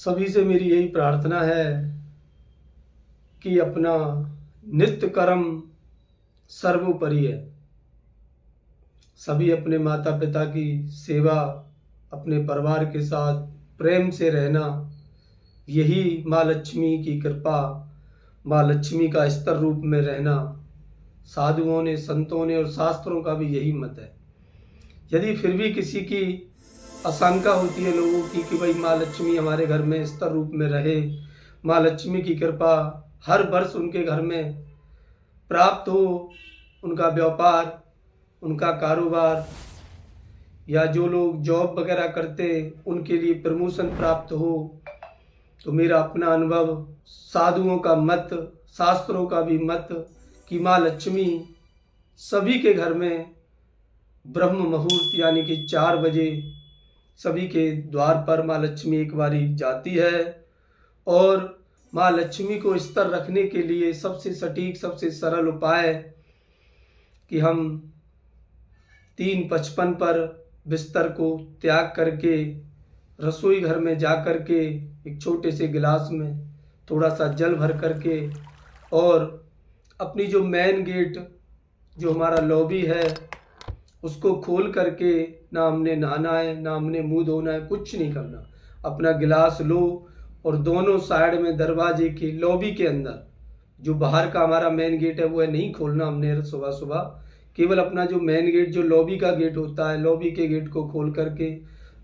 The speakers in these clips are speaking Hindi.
सभी से मेरी यही प्रार्थना है कि अपना नित्य कर्म सर्वोपरि है। सभी अपने माता पिता की सेवा, अपने परिवार के साथ प्रेम से रहना, यही माँ लक्ष्मी की कृपा, माँ लक्ष्मी का स्तर रूप में रहना, साधुओं ने, संतों ने और शास्त्रों का भी यही मत है। यदि फिर भी किसी की आशंका होती है लोगों की कि भाई माँ लक्ष्मी हमारे घर में स्तर रूप में रहे, माँ लक्ष्मी की कृपा हर वर्ष उनके घर में प्राप्त हो, उनका व्यापार, उनका कारोबार, या जो लोग जॉब वगैरह करते उनके लिए प्रमोशन प्राप्त हो, तो मेरा अपना अनुभव, साधुओं का मत, शास्त्रों का भी मत कि माँ लक्ष्मी सभी के घर में ब्रह्म मुहूर्त यानी कि 4 बजे सभी के द्वार पर माँ लक्ष्मी एक बारी जाती है। और माँ लक्ष्मी को स्तर रखने के लिए सबसे सटीक, सबसे सरल उपाय कि हम 3:55 पर बिस्तर को त्याग करके रसोई घर में जा कर के एक छोटे से गिलास में थोड़ा सा जल भर करके और अपनी जो मेन गेट, जो हमारा लॉबी है, उसको खोल करके, ना हमने नहाना है, ना हमने मुंह धोना है, कुछ नहीं करना। अपना गिलास लो और दोनों साइड में दरवाजे के लॉबी के अंदर, जो बाहर का हमारा मेन गेट है वो है नहीं खोलना हमने सुबह सुबह, केवल अपना जो मेन गेट, जो लॉबी का गेट होता है, लॉबी के गेट को खोल करके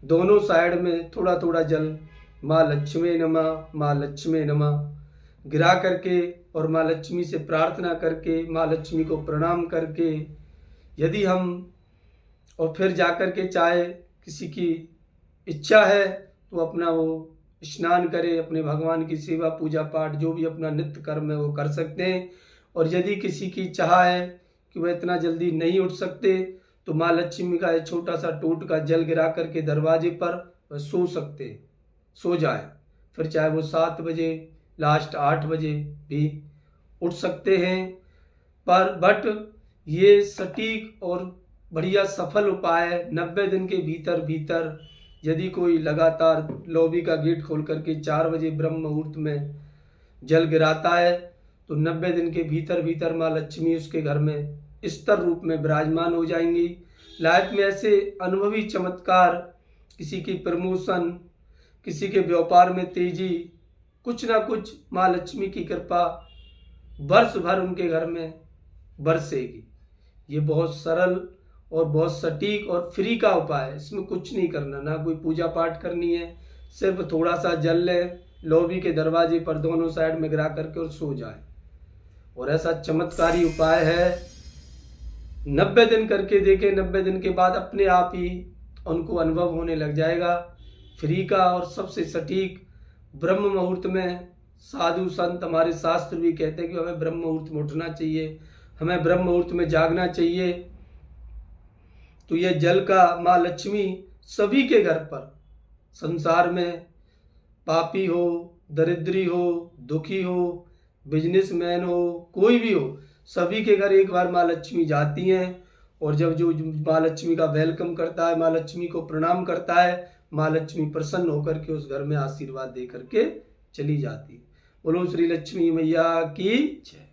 दोनों साइड में थोड़ा थोड़ा जल माँ लक्ष्मी नमः, माँ लक्ष्मी नमः गिरा करके और माँ लक्ष्मी से प्रार्थना करके, माँ लक्ष्मी को प्रणाम करके, यदि हम और फिर जाकर के चाहे किसी की इच्छा है तो अपना वो स्नान करे, अपने भगवान की सेवा, पूजा पाठ, जो भी अपना नित्य कर्म है वो कर सकते हैं। और यदि किसी की चाह है कि वह इतना जल्दी नहीं उठ सकते तो माँ लक्ष्मी का एक छोटा सा टोट का जल गिरा करके दरवाजे पर वह सो सकते, सो जाए। फिर चाहे वो 7 बजे, लास्ट 8 बजे भी उठ सकते हैं। बट ये सटीक और बढ़िया सफल उपाय है। 90 दिन के भीतर भीतर यदि कोई लगातार लॉबी का गेट खोल करके 4 बजे ब्रह्म मुहूर्त में जल गिराता है तो 90 दिन के भीतर भीतर माँ लक्ष्मी उसके घर में स्तर रूप में विराजमान हो जाएंगी। लाइफ में ऐसे अनुभवी चमत्कार, किसी की प्रमोशन, किसी के व्यापार में तेजी, कुछ ना कुछ माँ लक्ष्मी की कृपा वर्ष भर उनके घर में बरसेगी। ये बहुत सरल और बहुत सटीक और फ्री का उपाय है। इसमें कुछ नहीं करना, ना कोई पूजा पाठ करनी है, सिर्फ थोड़ा सा जल लें, लॉबी के दरवाजे पर दोनों साइड में गिरा करके और सो जाए। और ऐसा चमत्कारी उपाय है, 90 दिन करके देखें, 90 दिन के बाद अपने आप ही उनको अनुभव होने लग जाएगा फ्री का। और सबसे सटीक ब्रह्म मुहूर्त में, साधु संत, हमारे शास्त्र भी कहते हैं कि हमें ब्रह्म मुहूर्त में उठना चाहिए, हमें ब्रह्म मुहूर्त में जागना चाहिए। तो यह जल का माँ लक्ष्मी सभी के घर पर, संसार में पापी हो, दरिद्री हो, दुखी हो, बिजनेसमैन हो, कोई भी हो, सभी के घर एक बार माँ लक्ष्मी जाती हैं। और जब जो माँ लक्ष्मी का वेलकम करता है, माँ लक्ष्मी को प्रणाम करता है, माँ लक्ष्मी प्रसन्न होकर के उस घर में आशीर्वाद दे करके चली जाती है। बोलो श्री लक्ष्मी मैया की जय।